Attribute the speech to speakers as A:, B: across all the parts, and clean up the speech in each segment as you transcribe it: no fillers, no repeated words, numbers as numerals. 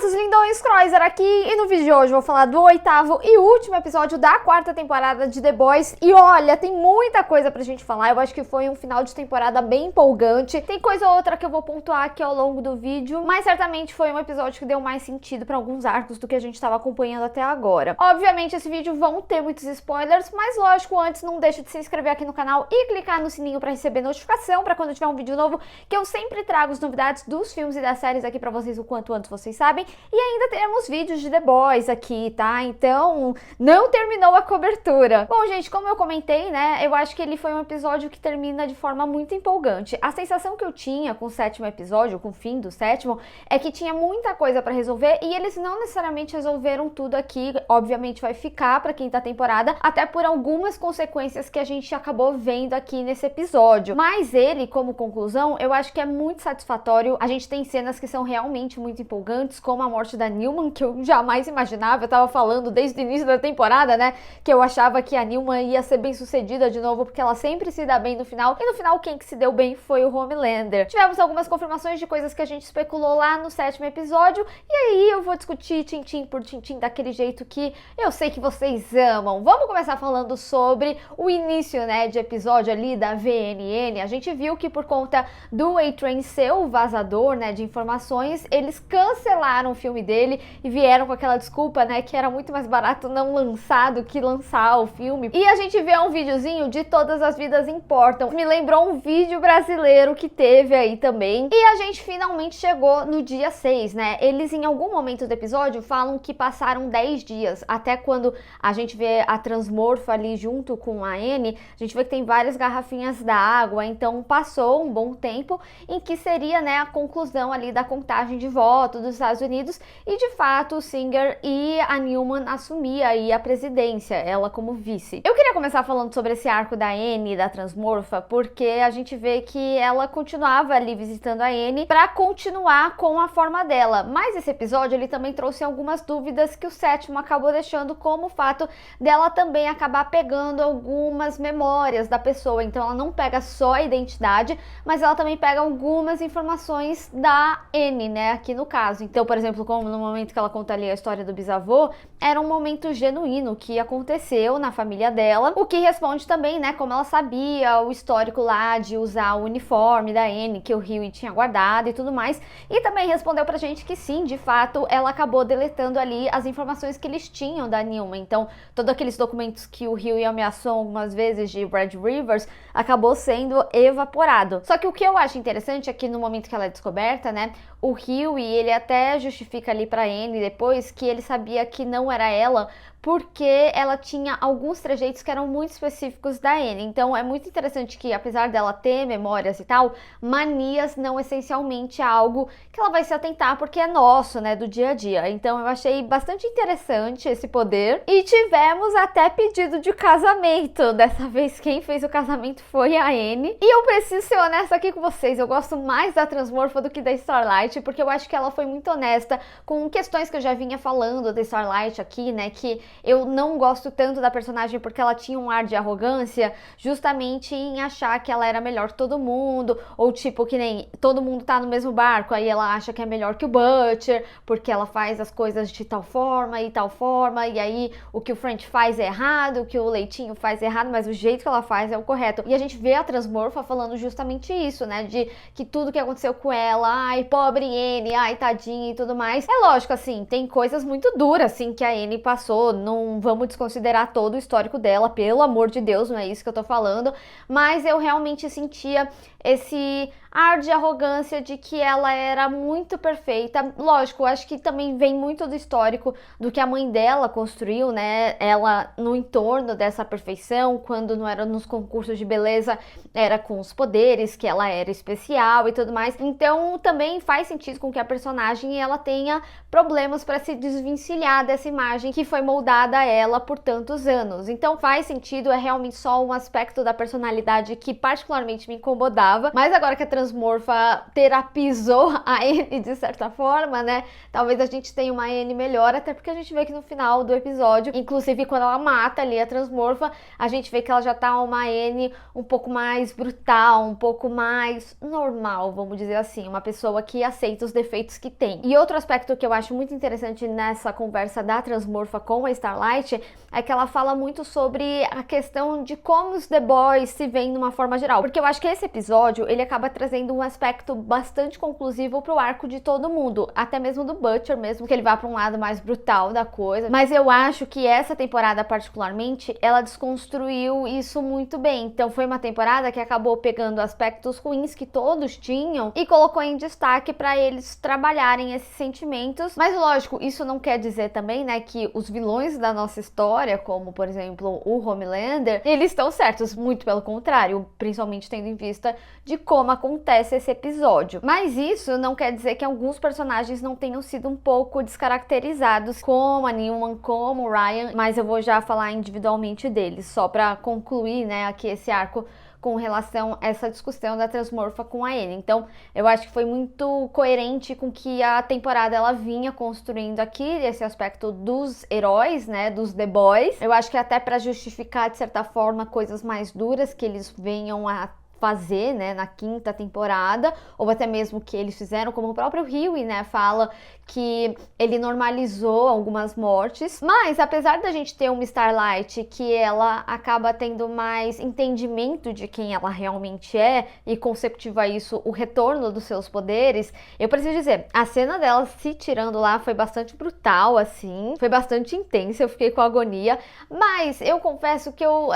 A: gatos lindões, Croiser aqui, e no vídeo de hoje eu vou falar do 8º e último episódio da 4ª temporada de The Boys. E olha, tem muita coisa pra gente falar, eu acho que foi um final de temporada bem empolgante. Tem coisa ou outra que eu vou pontuar aqui ao longo do vídeo, mas certamente foi um episódio que deu mais sentido pra alguns arcos do que a gente tava acompanhando até agora. Obviamente esse vídeo vão ter muitos spoilers, mas lógico, antes não deixa de se inscrever aqui no canal e clicar no sininho pra receber notificação pra quando tiver um vídeo novo, que eu sempre trago as novidades dos filmes e das séries aqui pra vocês o quanto antes vocês sabem. E ainda teremos vídeos de The Boys aqui, tá? Então, não terminou a cobertura. Bom, gente, como eu comentei, né, eu acho que ele foi um episódio que termina de forma muito empolgante. A sensação que eu tinha com o 7º episódio, com o fim do 7º, é que tinha muita coisa pra resolver e eles não necessariamente resolveram tudo aqui. Obviamente vai ficar pra quinta temporada, até por algumas consequências que a gente acabou vendo aqui nesse episódio. Mas ele, como conclusão, eu acho que é muito satisfatório. A gente tem cenas que são realmente muito empolgantes, como a morte da Newman, que eu jamais imaginava. Eu tava falando desde o início da temporada, né, que eu achava que a Newman ia ser bem sucedida de novo, porque ela sempre se dá bem no final, e no final quem que se deu bem foi o Homelander. Tivemos algumas confirmações de coisas que a gente especulou lá no 7º episódio, e aí eu vou discutir tintim por tintim daquele jeito que eu sei que vocês amam. Vamos começar falando sobre o início, né, de episódio ali da VNN. A gente viu que por conta do A-Train ser o vazador, né, de informações, eles cancelaram o filme dele e vieram com aquela desculpa, né, que era muito mais barato não lançar do que lançar o filme. E a gente vê um videozinho de Todas as Vidas Importam. Me lembrou um vídeo brasileiro que teve aí também. E a gente finalmente chegou no dia 6, né? Eles em algum momento do episódio falam que passaram 10 dias, até quando a gente vê a Transmorfa ali junto com a Anne, a gente vê que tem várias garrafinhas d'água, então passou um bom tempo em que seria, né, a conclusão ali da contagem de voto dos Estados Unidos, e de fato o Singer e a Newman assumia aí a presidência, ela como vice. Eu queria começar falando sobre esse arco da Anne, da Transmorfa, porque a gente vê que ela continuava ali visitando a Anne pra continuar com a forma dela, mas esse episódio ele também trouxe algumas dúvidas que o 7º acabou deixando, como o fato dela também acabar pegando algumas memórias da pessoa, então ela não pega só a identidade, mas ela também pega algumas informações da Anne, né, aqui no caso. Então, por exemplo, como no momento que ela conta ali a história do bisavô, era um momento genuíno que aconteceu na família dela, o que responde também, né, como ela sabia o histórico lá de usar o uniforme da Anne, que o Hughie tinha guardado e tudo mais, e também respondeu pra gente que sim, de fato, ela acabou deletando ali as informações que eles tinham da Newman, então todos aqueles documentos que o Hughie ameaçou algumas vezes de Red Rivers acabou sendo evaporado. Só que o que eu acho interessante é que no momento que ela é descoberta, né, o Hughie, ele até justifica ali pra Anne depois que ele sabia que não era ela, porque ela tinha alguns trejeitos que eram muito específicos da Anne. Então é muito interessante que, apesar dela ter memórias e tal, manias não essencialmente é algo que ela vai se atentar, porque é nosso, né, do dia a dia. Então eu achei bastante interessante esse poder. E tivemos até pedido de casamento. Dessa vez quem fez o casamento foi a Anne. E eu preciso ser honesta aqui com vocês, eu gosto mais da Transmorfa do que da Starlight, porque eu acho que ela foi muito honesta com questões que eu já vinha falando da Starlight aqui, né, que eu não gosto tanto da personagem porque ela tinha um ar de arrogância, justamente em achar que ela era melhor que todo mundo, ou tipo, que nem todo mundo tá no mesmo barco, aí ela acha que é melhor que o Butcher, porque ela faz as coisas de tal forma e tal forma, e aí o que o French faz é errado, o que o Leitinho faz é errado, mas o jeito que ela faz é o correto. E a gente vê a Transmorfa falando justamente isso, né, de que tudo que aconteceu com ela, ai, pobre Anne, ai, tadinha e tudo mais. É lógico, assim, tem coisas muito duras, assim, que a Anne passou, não vamos desconsiderar todo o histórico dela, pelo amor de Deus, não é isso que eu tô falando, mas eu realmente sentia esse ar de arrogância de que ela era muito perfeita. Lógico, acho que também vem muito do histórico do que a mãe dela construiu, né? Ela no entorno dessa perfeição, quando não era nos concursos de beleza, era com os poderes, que ela era especial e tudo mais. Então também faz sentido com que a personagem ela tenha problemas para se desvencilhar dessa imagem que foi moldada a ela por tantos anos. Então faz sentido, é realmente só um aspecto da personalidade que particularmente me incomodava. Mas agora que a Transmorpha terapizou a Annie de certa forma, né? Talvez a gente tenha uma Annie melhor, até porque a gente vê que no final do episódio, inclusive quando ela mata ali a Transmorpha, a gente vê que ela já tá uma Annie um pouco mais brutal, um pouco mais normal, vamos dizer assim, uma pessoa que aceita os defeitos que tem. E outro aspecto que eu acho muito interessante nessa conversa da Transmorpha com a Starlight é que ela fala muito sobre a questão de como os The Boys se veem numa forma geral, porque eu acho que esse episódio ele acaba trazendo um aspecto bastante conclusivo pro arco de todo mundo, até mesmo do Butcher, mesmo que ele vá para um lado mais brutal da coisa, mas eu acho que essa temporada particularmente, ela desconstruiu isso muito bem. Então foi uma temporada que acabou pegando aspectos ruins que todos tinham e colocou em destaque para eles trabalharem esses sentimentos. Mas lógico, isso não quer dizer também, né, que os vilões da nossa história, como por exemplo o Homelander, eles estão certos, muito pelo contrário, principalmente tendo em vista de como acontece esse episódio. Mas isso não quer dizer que alguns personagens não tenham sido um pouco descaracterizados, como a Newman, como o Ryan, mas eu vou já falar individualmente deles, só para concluir, né, aqui esse arco com relação a essa discussão da Transmorpha com a Annie. Então, eu acho que foi muito coerente com que a temporada ela vinha construindo aqui, esse aspecto dos heróis, né, dos The Boys. Eu acho que até para justificar, de certa forma, coisas mais duras que eles venham a fazer, né, na quinta temporada, ou até mesmo que eles fizeram, como o próprio Hughie, né, fala que ele normalizou algumas mortes, mas apesar da gente ter uma Starlight que ela acaba tendo mais entendimento de quem ela realmente é e consecutivo a isso o retorno dos seus poderes, eu preciso dizer, a cena dela se tirando lá foi bastante brutal, assim, foi bastante intensa, eu fiquei com agonia, mas eu confesso que eu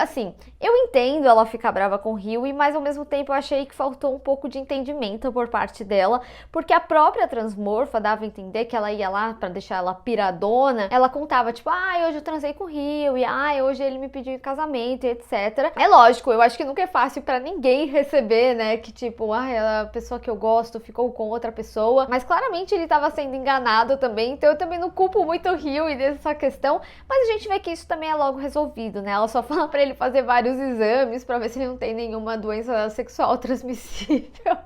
A: entendo ela ficar brava com o Hughie, mas ao mesmo tempo eu achei que faltou um pouco de entendimento por parte dela, porque a própria Transmorpha dava a entender que ela ia lá pra deixar ela piradona, ela contava tipo, hoje eu transei com o Hughie, hoje ele me pediu em casamento, etc. É lógico, eu acho que nunca é fácil pra ninguém receber, né, que tipo, a pessoa que eu gosto ficou com outra pessoa, mas claramente ele tava sendo enganado também, então eu também não culpo muito o Hughie dessa questão, mas a gente vê que isso também é logo resolvido, né, ela só fala pra ele fazer vários exames pra ver se ele não tem nenhuma doença sexual transmissível.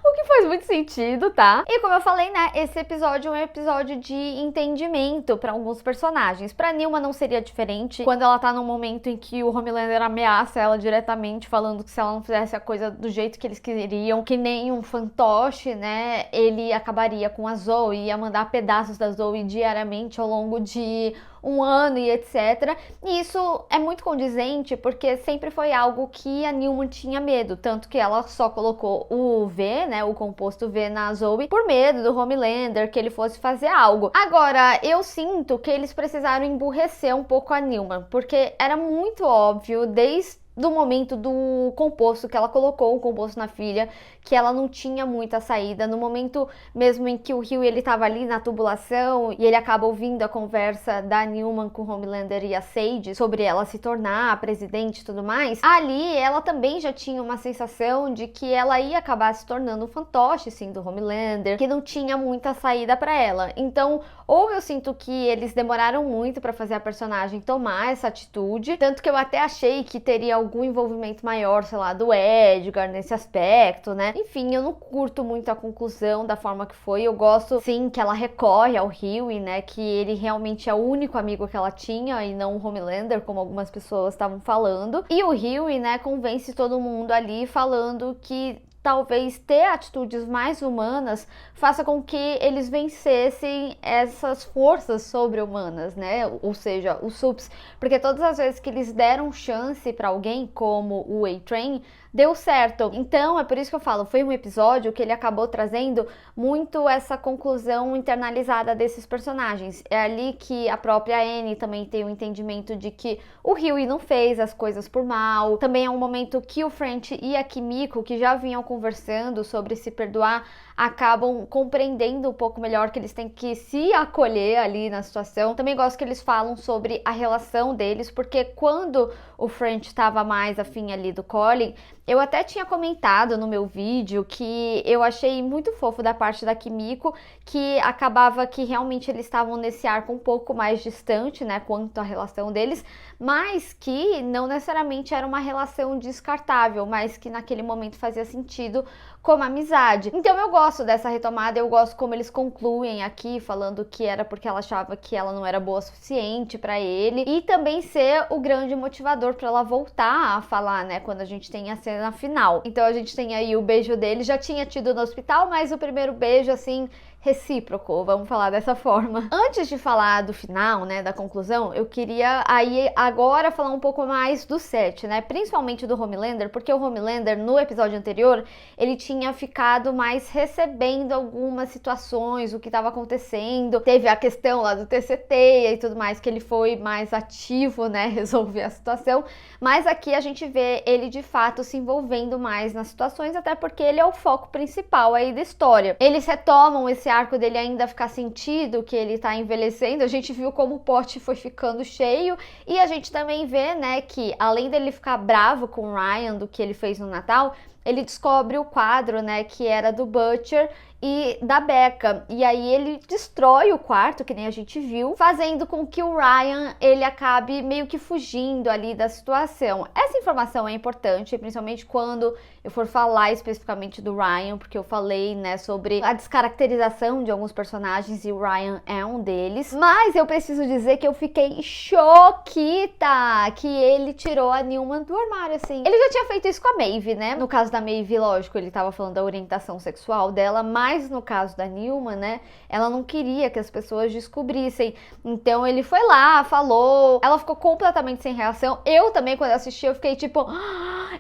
A: O que faz muito sentido, tá? E como eu falei, né, esse episódio é um episódio de entendimento para alguns personagens. Pra Nilma não seria diferente quando ela tá num momento em que o Homelander ameaça ela diretamente, falando que se ela não fizesse a coisa do jeito que eles queriam, que nem um fantoche, né, ele acabaria com a Zoe, ia mandar pedaços da Zoe diariamente ao longo de um ano e etc. E isso é muito condizente porque sempre foi algo que a Newman tinha medo, tanto que ela só colocou o V, né, o composto V na Zoe, por medo do Homelander, que ele fosse fazer algo. Agora, eu sinto que eles precisaram emburrecer um pouco a Newman, porque era muito óbvio desde do momento do composto que ela colocou o composto na filha, que ela não tinha muita saída. No momento mesmo em que o Hughie ele tava ali na tubulação e ele acaba ouvindo a conversa da Newman com o Homelander e a Sage sobre ela se tornar a presidente e tudo mais, ali ela também já tinha uma sensação de que ela ia acabar se tornando um fantoche, sim, do Homelander, que não tinha muita saída para ela. Então, ou eu sinto que eles demoraram muito para fazer a personagem tomar essa atitude, tanto que eu até achei que teria algum envolvimento maior, sei lá, do Edgar nesse aspecto, né? Enfim, eu não curto muito a conclusão da forma que foi. Eu gosto, sim, que ela recorre ao Hughie, né? Que ele realmente é o único amigo que ela tinha e não o Homelander, como algumas pessoas estavam falando. E o Hughie, né, convence todo mundo ali falando que talvez ter atitudes mais humanas faça com que eles vencessem essas forças sobre-humanas, né? Ou seja, os Sups, porque todas as vezes que eles deram chance para alguém, como o A-Train, deu certo. Então, é por isso que eu falo, foi um episódio que ele acabou trazendo muito essa conclusão internalizada desses personagens. É ali que a própria Annie também tem o entendimento de que o Hughie não fez as coisas por mal. Também é um momento que o French e a Kimiko, que já vinham conversando sobre se perdoar, acabam compreendendo um pouco melhor que eles têm que se acolher ali na situação. Também gosto que eles falam sobre a relação deles, porque quando o French estava mais afim ali do Colin, eu até tinha comentado no meu vídeo que eu achei muito fofo da parte da Kimiko, que acabava que realmente eles estavam nesse arco um pouco mais distante, né, quanto à relação deles, mas que não necessariamente era uma relação descartável, mas que naquele momento fazia sentido como amizade. Então eu gosto dessa retomada, eu gosto como eles concluem aqui, falando que era porque ela achava que ela não era boa o suficiente pra ele, e também ser o grande motivador pra ela voltar a falar, né, quando a gente tem a cena final. Então a gente tem aí o beijo dele, já tinha tido no hospital, mas o primeiro beijo, assim, recíproco, vamos falar dessa forma. Antes de falar do final, né, da conclusão, eu queria aí agora falar um pouco mais do set, né, principalmente do Homelander, porque o Homelander no episódio anterior, ele tinha ficado mais recebendo algumas situações, o que estava acontecendo, teve a questão lá do TCT e tudo mais, que ele foi mais ativo, né, resolver a situação, mas aqui a gente vê ele de fato se envolvendo mais nas situações, até porque ele é o foco principal aí da história. Eles retomam esse arco dele ainda ficar sentido que ele tá envelhecendo, a gente viu como o pote foi ficando cheio, e a gente também vê, né, que além dele ficar bravo com o Ryan do que ele fez no Natal, ele descobre o quadro, né, que era do Butcher e da Becca, e aí ele destrói o quarto, que nem a gente viu, fazendo com que o Ryan, ele acabe meio que fugindo ali da situação. Essa informação é importante, principalmente quando eu for falar especificamente do Ryan, porque eu falei, né, sobre a descaracterização de alguns personagens e o Ryan é um deles, mas eu preciso dizer que eu fiquei choquita que ele tirou a Newman do armário, assim. Ele já tinha feito isso com a Maeve, né, no caso da Maeve, lógico, ele tava falando da orientação sexual dela, mas no caso da Newman, né, ela não queria que as pessoas descobrissem, então ele foi lá, falou, ela ficou completamente sem reação. Eu também, quando assisti, eu fiquei tipo,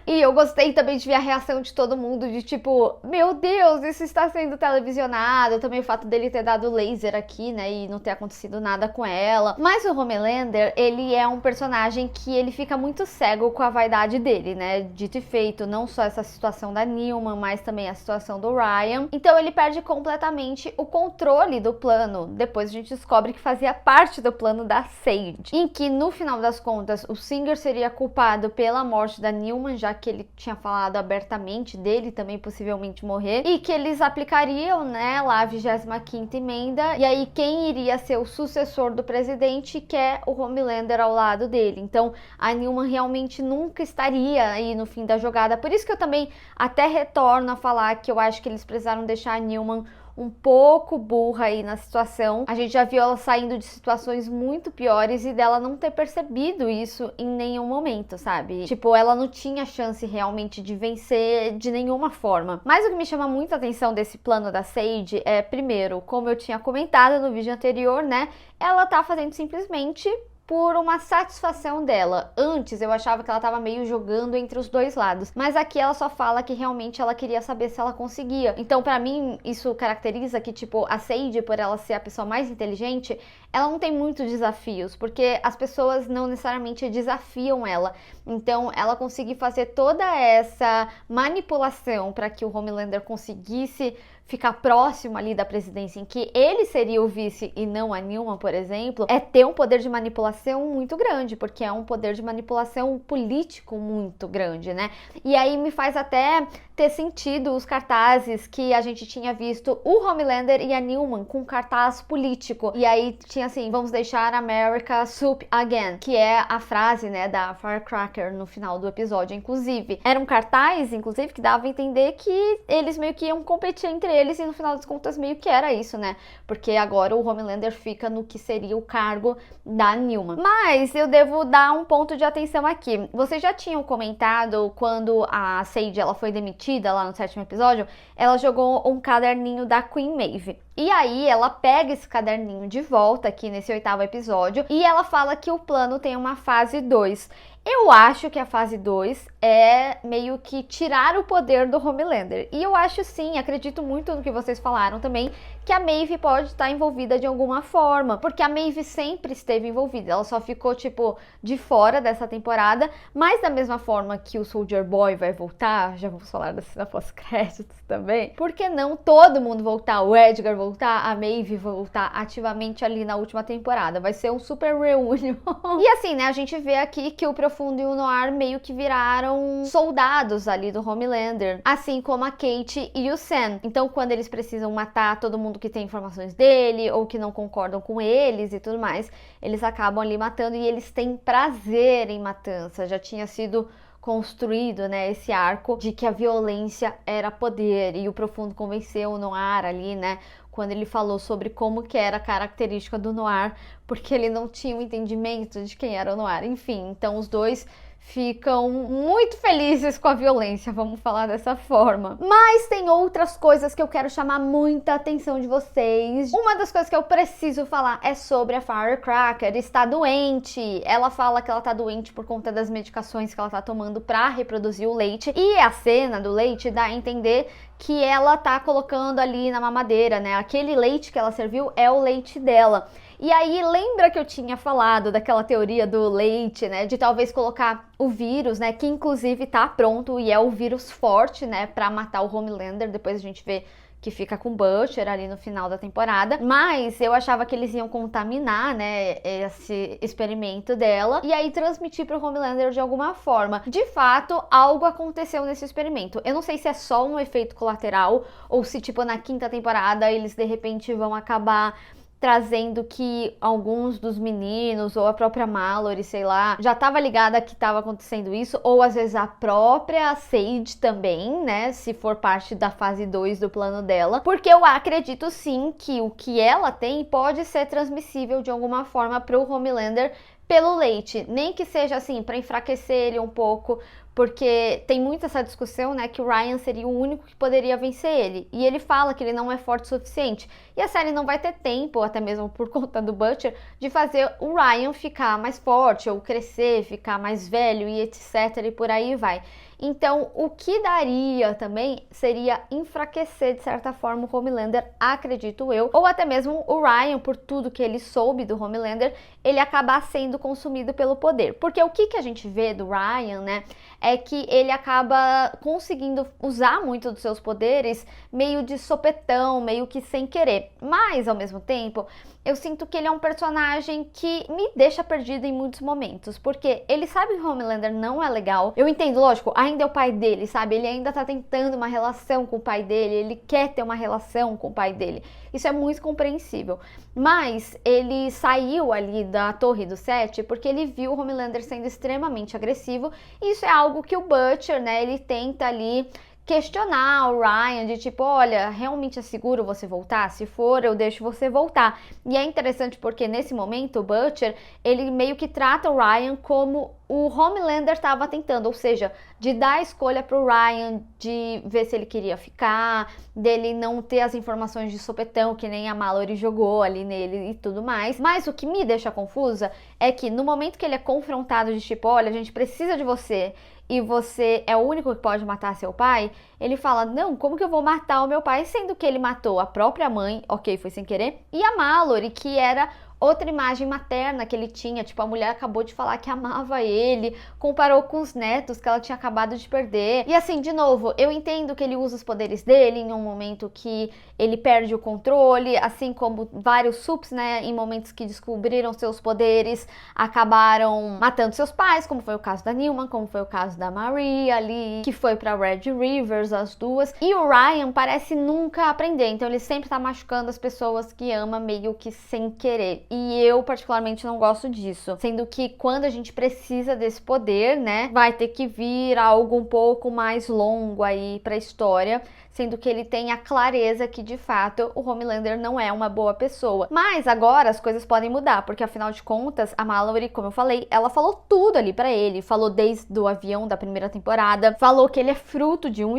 A: e eu gostei também de ver a reação de todo mundo, de tipo, meu Deus, isso está sendo televisionado. Também o fato dele ter dado laser aqui, né, e não ter acontecido nada com ela. Mas o Homelander, ele é um personagem que ele fica muito cego com a vaidade dele, né, dito e feito, não só essa situação da Newman, mas também a situação do Ryan. Então ele perde completamente o controle do plano. Depois a gente descobre que fazia parte do plano da Sage, em que no final das contas o Singer seria culpado pela morte da Newman, já que ele tinha falado abertamente dele também possivelmente morrer, e que eles aplicariam, né, lá a 25ª emenda, e aí quem iria ser o sucessor do presidente, que é o Homelander ao lado dele. Então a Newman realmente nunca estaria aí no fim da jogada. Por isso que eu também até retorno a falar que eu acho que eles precisaram deixar a Newman um pouco burra aí na situação. A gente já viu ela saindo de situações muito piores e dela não ter percebido isso em nenhum momento, sabe? Tipo, ela não tinha chance realmente de vencer de nenhuma forma. Mas o que me chama muita atenção desse plano da Sage é, primeiro, como eu tinha comentado no vídeo anterior, né? Ela tá fazendo simplesmente por uma satisfação dela. Antes eu achava que ela tava meio jogando entre os dois lados, mas aqui ela só fala que realmente ela queria saber se ela conseguia. Então pra mim isso caracteriza que, tipo, a Sage, por ela ser a pessoa mais inteligente, ela não tem muitos desafios, porque as pessoas não necessariamente desafiam ela. Então ela conseguir fazer toda essa manipulação para que o Homelander conseguisse ficar próximo ali da presidência, em que ele seria o vice e não a Newman, por exemplo, é ter um poder de manipulação muito grande, porque é um poder de manipulação político muito grande, né? E aí me faz até ter sentido os cartazes que a gente tinha visto o Homelander e a Newman com cartaz político. E aí tinha assim, vamos deixar America soup again, que é a frase, né, da Firecracker no final do episódio. Inclusive, era um cartaz, inclusive, que dava a entender que eles meio que iam competir entre eles e no final das contas meio que era isso, né? Porque agora o Homelander fica no que seria o cargo da Newman. Mas eu devo dar um ponto de atenção aqui. Vocês já tinham comentado quando a Sage ela foi demitida lá no 7º episódio, ela jogou um caderninho da Queen Maeve. E aí ela pega esse caderninho de volta aqui nesse 8º episódio e ela fala que o plano tem uma fase 2. Eu acho que a fase 2 é meio que tirar o poder do Homelander. E eu acho sim, acredito muito no que vocês falaram também, que a Maeve pode estar envolvida de alguma forma. Porque a Maeve sempre esteve envolvida, ela só ficou, tipo, de fora dessa temporada. Mas da mesma forma que o Soldier Boy vai voltar, já vamos falar da cena pós-créditos também, por que não todo mundo voltar? O Edgar voltar, a Maeve voltar ativamente ali na última temporada. Vai ser um super reunion. E assim, né, a gente vê aqui que o Profundo e o Noir meio que viraram soldados ali do Homelander, assim como a Kate e o Sam. Então, quando eles precisam matar todo mundo que tem informações dele ou que não concordam com eles e tudo mais, eles acabam ali matando e eles têm prazer em matança. Já tinha sido construído, né, esse arco de que a violência era poder, e o Profundo convenceu o Noir ali, né, quando ele falou sobre como que era a característica do Noir, porque ele não tinha o entendimento de quem era o Noir. Enfim, então os dois ficam muito felizes com a violência, vamos falar dessa forma. Mas tem outras coisas que eu quero chamar muita atenção de vocês. Uma das coisas que eu preciso falar é sobre a Firecracker. Está doente. Ela fala que ela tá doente por conta das medicações que ela tá tomando pra reproduzir o leite. E a cena do leite dá a entender que ela tá colocando ali na mamadeira, né? Aquele leite que ela serviu é o leite dela. E aí, lembra que eu tinha falado daquela teoria do leite, né? De talvez colocar o vírus, né? Que inclusive tá pronto e é o vírus forte, né? Pra matar o Homelander. Depois a gente vê que fica com o Butcher ali no final da temporada. Mas eu achava que eles iam contaminar, né? Esse experimento dela. E aí transmitir pro Homelander de alguma forma. De fato, algo aconteceu nesse experimento. Eu não sei se é só um efeito colateral ou se, tipo, na quinta temporada eles de repente vão acabar trazendo que alguns dos meninos ou a própria Mallory, sei lá, já tava ligada que tava acontecendo isso, ou às vezes a própria Sage também, né, se for parte da fase 2 do plano dela, porque eu acredito sim que o que ela tem pode ser transmissível de alguma forma pro Homelander pelo leite, nem que seja assim, para enfraquecer ele um pouco, porque tem muito essa discussão, né, que o Ryan seria o único que poderia vencer ele, e ele fala que ele não é forte o suficiente, e a série não vai ter tempo, até mesmo por conta do Butcher, de fazer o Ryan ficar mais forte, ou crescer, ficar mais velho e etc, e por aí vai. Então, o que daria também seria enfraquecer, de certa forma, o Homelander, acredito eu, ou até mesmo o Ryan, por tudo que ele soube do Homelander, ele acabar sendo consumido pelo poder. Porque o que a gente vê do Ryan, né, é que ele acaba conseguindo usar muito dos seus poderes meio de sopetão, meio que sem querer. Mas, ao mesmo tempo, eu sinto que ele é um personagem que me deixa perdido em muitos momentos, porque ele sabe que o Homelander não é legal. Eu entendo, lógico, ainda é o pai dele, sabe? Ele ainda tá tentando uma relação com o pai dele, ele quer ter uma relação com o pai dele. Isso é muito compreensível. Mas ele saiu ali da Torre do Sete porque ele viu o Homelander sendo extremamente agressivo, e isso é algo que o Butcher, né, ele tenta ali questionar o Ryan, de tipo, olha, realmente é seguro você voltar? Se for, eu deixo você voltar. E é interessante porque nesse momento o Butcher, ele meio que trata o Ryan como o Homelander estava tentando, ou seja, de dar a escolha pro Ryan, de ver se ele queria ficar, dele não ter as informações de sopetão que nem a Mallory jogou ali nele e tudo mais. Mas o que me deixa confusa é que no momento que ele é confrontado de tipo, olha, a gente precisa de você e você é o único que pode matar seu pai, ele fala, não, como que eu vou matar o meu pai, sendo que ele matou a própria mãe, ok, foi sem querer, e a Mallory, que era outra imagem materna que ele tinha, tipo, a mulher acabou de falar que amava ele, comparou com os netos que ela tinha acabado de perder. E assim, de novo, eu entendo que ele usa os poderes dele em um momento que ele perde o controle, assim como vários sups, né, em momentos que descobriram seus poderes, acabaram matando seus pais, como foi o caso da Newman, como foi o caso da Marie ali, que foi pra Red Rivers, as duas. E o Ryan parece nunca aprender, então ele sempre tá machucando as pessoas que ama meio que sem querer. E eu particularmente não gosto disso, sendo que quando a gente precisa desse poder, né, vai ter que vir algo um pouco mais longo aí pra história, sendo que ele tem a clareza que de fato o Homelander não é uma boa pessoa. Mas agora as coisas podem mudar, porque afinal de contas a Mallory, como eu falei, ela falou tudo ali pra ele, falou desde o avião da primeira temporada, falou que ele é fruto de um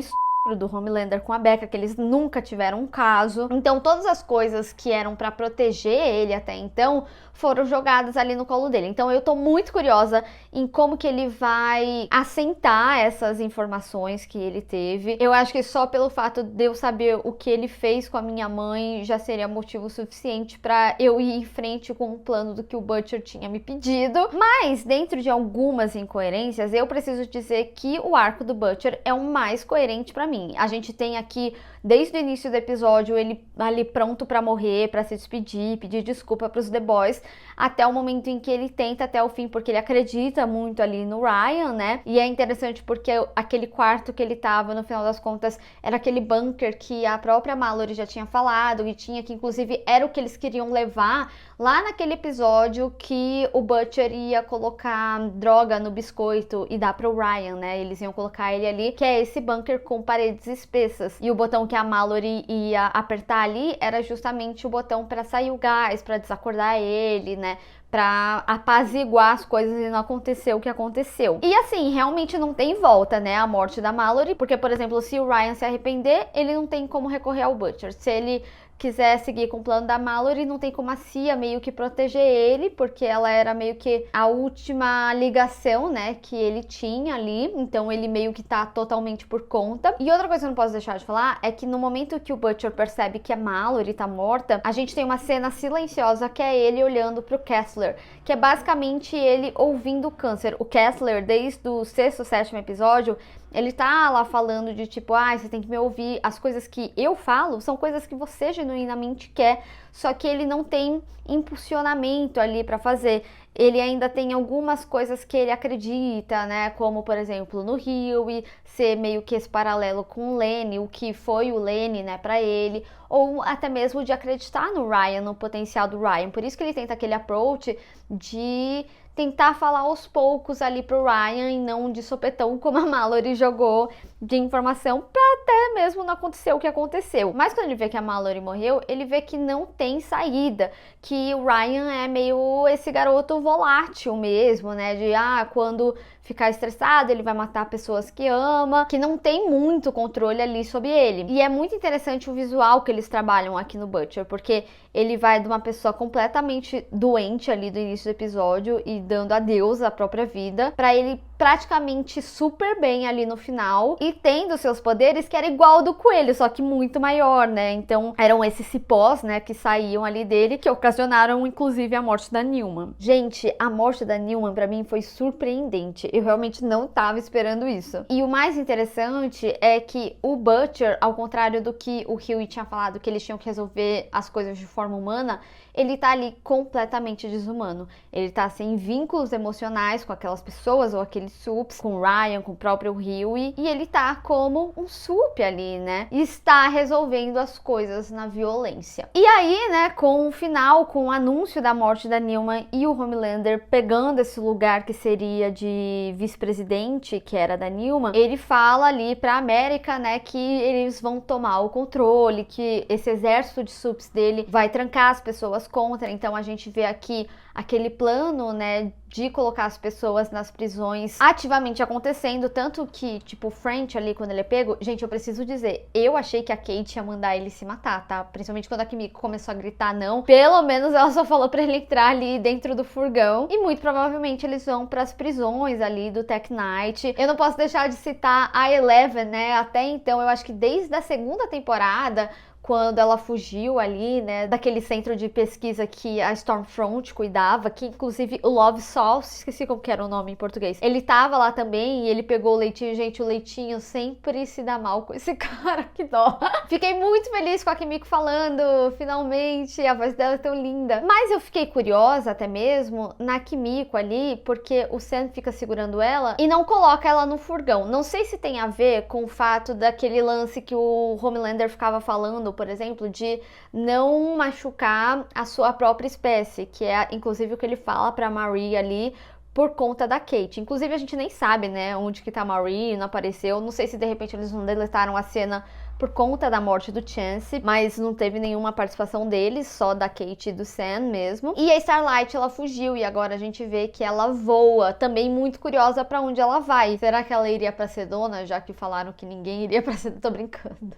A: do Homelander com a Becca, que eles nunca tiveram um caso. Então todas as coisas que eram pra proteger ele até então foram jogadas ali no colo dele. Então eu tô muito curiosa em como que ele vai assentar essas informações que ele teve. Eu acho que só pelo fato de eu saber o que ele fez com a minha mãe já seria motivo suficiente pra eu ir em frente com o plano do que o Butcher tinha me pedido. Mas dentro de algumas incoerências, eu preciso dizer que o arco do Butcher é o mais coerente pra mim. mim. A gente tem aqui, desde o início do episódio, ele ali pronto pra morrer, pra se despedir, pedir desculpa pros The Boys, até o momento em que ele tenta até o fim, porque ele acredita muito ali no Ryan, né? E é interessante porque aquele quarto que ele tava, no final das contas, era aquele bunker que a própria Mallory já tinha falado, e tinha que, inclusive, era o que eles queriam levar lá naquele episódio que o Butcher ia colocar droga no biscoito e dar pro Ryan, né? Eles iam colocar ele ali, que é esse bunker com paredes espessas. E o botão que a Mallory ia apertar ali era justamente o botão para sair o gás, para desacordar ele, né? Pra apaziguar as coisas e não acontecer o que aconteceu. E assim, realmente não tem volta, né, a morte da Mallory, porque, por exemplo, se o Ryan se arrepender, ele não tem como recorrer ao Butcher. Se ele quiser seguir com o plano da Mallory, não tem como a Cia meio que proteger ele, porque ela era meio que a última ligação, né, que ele tinha ali, então ele meio que tá totalmente por conta. E outra coisa que eu não posso deixar de falar é que no momento que o Butcher percebe que a Mallory tá morta, a gente tem uma cena silenciosa que é ele olhando pro Kessler, que é basicamente ele ouvindo o câncer. O Kessler, desde o 6º, 7º episódio, ele tá lá falando de tipo, você tem que me ouvir, as coisas que eu falo são coisas que você genuinamente quer, só que ele não tem impulsionamento ali pra fazer. Ele ainda tem algumas coisas que ele acredita, né, como por exemplo no Hughie, ser meio que esse paralelo com o Lenny, o que foi o Lenny, né, pra ele, ou até mesmo de acreditar no Ryan, no potencial do Ryan. Por isso que ele tenta aquele approach de tentar falar aos poucos ali pro Ryan e não de sopetão como a Mallory jogou de informação pra até mesmo não acontecer o que aconteceu. Mas quando ele vê que a Mallory morreu, ele vê que não tem saída, que o Ryan é meio esse garoto volátil mesmo, né, de quando ficar estressado ele vai matar pessoas que ama, que não tem muito controle ali sobre ele. E é muito interessante o visual que eles trabalham aqui no Butcher, porque ele vai de uma pessoa completamente doente ali do início do episódio e dando adeus à própria vida, pra ele praticamente super bem ali no final e tendo seus poderes que era igual ao do coelho, só que muito maior, né? Então eram esses cipós, né, que saíam ali dele, que ocasionaram inclusive a morte da Newman. Gente, a morte da Newman pra mim foi surpreendente. Eu realmente não tava esperando isso. E o mais interessante é que o Butcher, ao contrário do que o Hughie tinha falado, que eles tinham que resolver as coisas de forma humana, ele tá ali completamente desumano. Ele tá sem vínculos emocionais com aquelas pessoas ou aqueles sups, com o Ryan, com o próprio Hughie, e ele tá como um sup ali, né? E está resolvendo as coisas na violência. E aí, né, com o final, com o anúncio da morte da Newman e o Homelander pegando esse lugar que seria de vice-presidente, que era da Newman, ele fala ali pra América, né, que eles vão tomar o controle, que esse exército de sups dele vai trancar as pessoas contra. Então a gente vê aqui aquele plano, né, de colocar as pessoas nas prisões ativamente acontecendo, tanto que, tipo, o French ali, quando ele é pego, gente, eu preciso dizer, eu achei que a Kate ia mandar ele se matar, tá? Principalmente quando a Kimiko começou a gritar não, pelo menos ela só falou pra ele entrar ali dentro do furgão, e muito provavelmente eles vão pras prisões ali do Tech Night. Eu não posso deixar de citar a Eleven, né, até então, eu acho que desde a 2ª temporada, quando ela fugiu ali, né, daquele centro de pesquisa que a Stormfront cuidava, que inclusive o Love Sauce, esqueci como que era o nome em português, ele tava lá também e ele pegou o Leitinho. Gente, o Leitinho sempre se dá mal com esse cara, que dó. Fiquei muito feliz com a Kimiko falando, finalmente, a voz dela é tão linda. Mas eu fiquei curiosa até mesmo na Kimiko ali, porque o Sam fica segurando ela e não coloca ela no furgão. Não sei se tem a ver com o fato daquele lance que o Homelander ficava falando, por exemplo, de não machucar a sua própria espécie, que é inclusive o que ele fala pra Marie ali por conta da Kate. Inclusive a gente nem sabe, né, onde que tá a Marie, não apareceu, não sei se de repente eles não deletaram a cena por conta da morte do Chance, mas não teve nenhuma participação deles, só da Kate e do Sam mesmo. E a Starlight, ela fugiu e agora a gente vê que ela voa, também muito curiosa pra onde ela vai. Será que ela iria pra Sedona, já que falaram que ninguém iria pra Sedona? Tô brincando.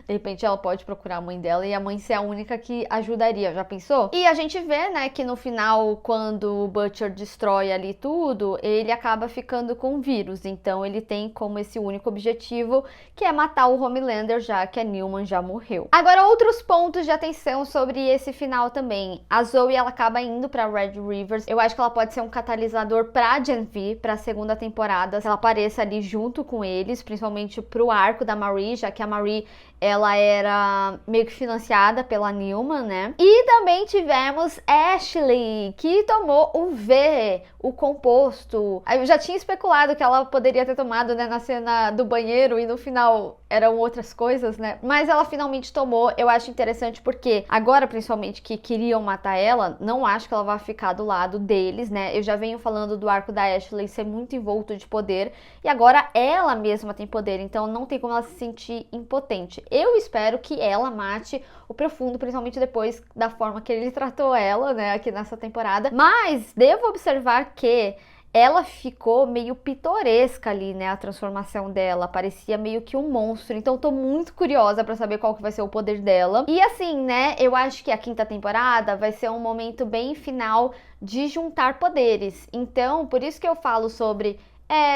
A: De repente ela pode procurar a mãe dela e a mãe ser a única que ajudaria, já pensou? E a gente vê, né, que no final, quando o Butcher destrói ali tudo, ele acaba ficando com o vírus. Então ele tem como esse único objetivo, que é matar o Homelander, já que a Newman já morreu. Agora, outros pontos de atenção sobre esse final também. A Zoe, ela acaba indo pra Red Rivers. Eu acho que ela pode ser um catalisador pra Gen V, pra segunda temporada, se ela apareça ali junto com eles, principalmente pro arco da Marie, já que a Marie, ela era meio que financiada pela Newman, né? E também tivemos Ashley, que tomou o V, o composto. Eu já tinha especulado que ela poderia ter tomado, né, na cena do banheiro, e no final eram outras coisas, né? Mas ela finalmente tomou. Eu acho interessante porque agora, principalmente, que queriam matar ela, não acho que ela vai ficar do lado deles, né? Eu já venho falando do arco da Ashley ser muito envolto de poder, e agora ela mesma tem poder, então não tem como ela se sentir impotente. Eu espero que ela mate o Profundo, principalmente depois da forma que ele tratou ela, né, aqui nessa temporada. Mas devo observar que ela ficou meio pitoresca ali, né, a transformação dela, parecia meio que um monstro, então tô muito curiosa pra saber qual que vai ser o poder dela. E assim, né, eu acho que a quinta temporada vai ser um momento bem final de juntar poderes, então por isso que eu falo sobre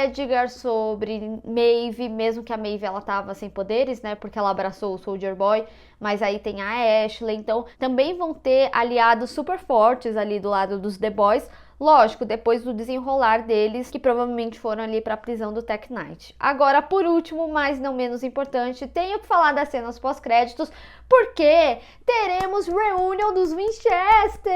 A: Edgar, sobre Maeve, mesmo que a Maeve ela tava sem poderes, né, porque ela abraçou o Soldier Boy, mas aí tem a Ashley, então também vão ter aliados super fortes ali do lado dos The Boys. Lógico, depois do desenrolar deles, que provavelmente foram ali para a prisão do Tech Knight. Agora, por último, mas não menos importante, tenho que falar das cenas pós-créditos, porque teremos reunião dos Winchester!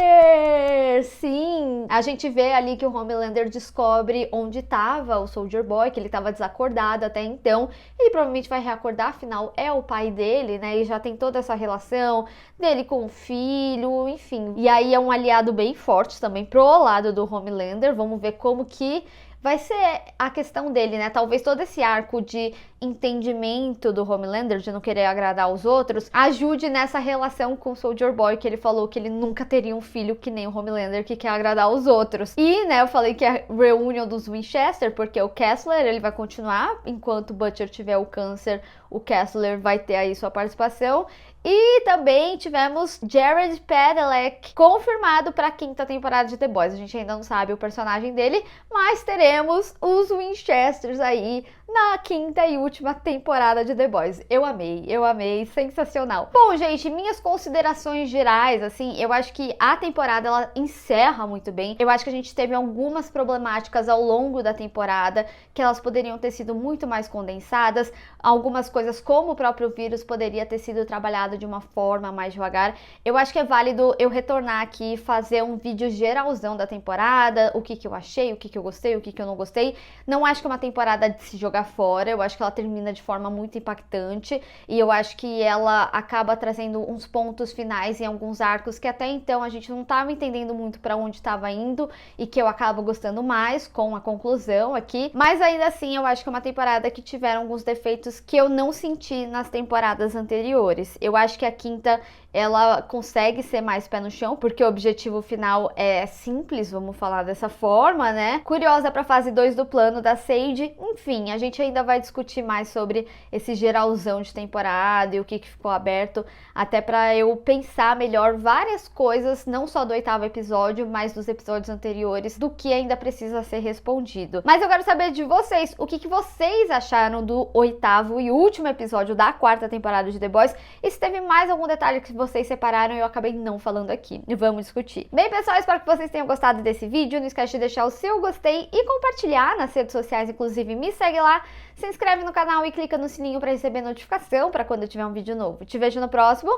A: Sim, a gente vê ali que o Homelander descobre onde estava o Soldier Boy, que ele estava desacordado até então. Ele provavelmente vai reacordar, afinal é o pai dele, né? E já tem toda essa relação dele com o filho, enfim. E aí é um aliado bem forte também pro lado do Homelander. Vamos ver como que vai ser a questão dele, né? Talvez todo esse arco de entendimento do Homelander, de não querer agradar os outros, ajude nessa relação com o Soldier Boy, que ele falou que ele nunca teria um filho que nem o Homelander, que quer agradar os outros. E, né, eu falei que é a reunião dos Winchester, porque o Kessler, ele vai continuar, enquanto o Butcher tiver o câncer, o Kessler vai ter aí sua participação. E também tivemos Jared Padalecki confirmado para a quinta temporada de The Boys. A gente ainda não sabe o personagem dele, mas teremos os Winchesters aí na quinta e última temporada de The Boys. Eu amei, sensacional. Bom, gente, minhas considerações gerais, assim, eu acho que a temporada, ela encerra muito bem. Eu acho que a gente teve algumas problemáticas ao longo da temporada, que elas poderiam ter sido muito mais condensadas. Algumas coisas, como o próprio vírus, poderia ter sido trabalhado de uma forma mais devagar. Eu acho que é válido eu retornar aqui e fazer um vídeo geralzão da temporada, o que eu achei, o que eu gostei, o que eu não gostei. Não acho que é uma temporada de se jogar fora, eu acho que ela termina de forma muito impactante, e eu acho que ela acaba trazendo uns pontos finais em alguns arcos que até então a gente não estava entendendo muito para onde estava indo, e que eu acabo gostando mais com a conclusão aqui. Mas ainda assim, eu acho que é uma temporada que tiveram alguns defeitos que eu não senti nas temporadas anteriores. Eu acho que a quinta, ela consegue ser mais pé no chão, porque o objetivo final é simples, vamos falar dessa forma, né? Curiosa pra fase 2 do plano da Sage. Enfim, a gente ainda vai discutir mais sobre esse geralzão de temporada e o que ficou aberto, até pra eu pensar melhor várias coisas, não só do 8º episódio, mas dos episódios anteriores, do que ainda precisa ser respondido. Mas eu quero saber de vocês, o que vocês acharam do 8º e último episódio da 4ª temporada de The Boys, e se teve mais algum detalhe que vocês separaram e eu acabei não falando aqui. Vamos discutir. Bem, pessoal, espero que vocês tenham gostado desse vídeo. Não esquece de deixar o seu gostei e compartilhar nas redes sociais, inclusive me segue lá, se inscreve no canal e clica no sininho para receber notificação para quando eu tiver um vídeo novo. Te vejo no próximo.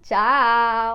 A: Tchau!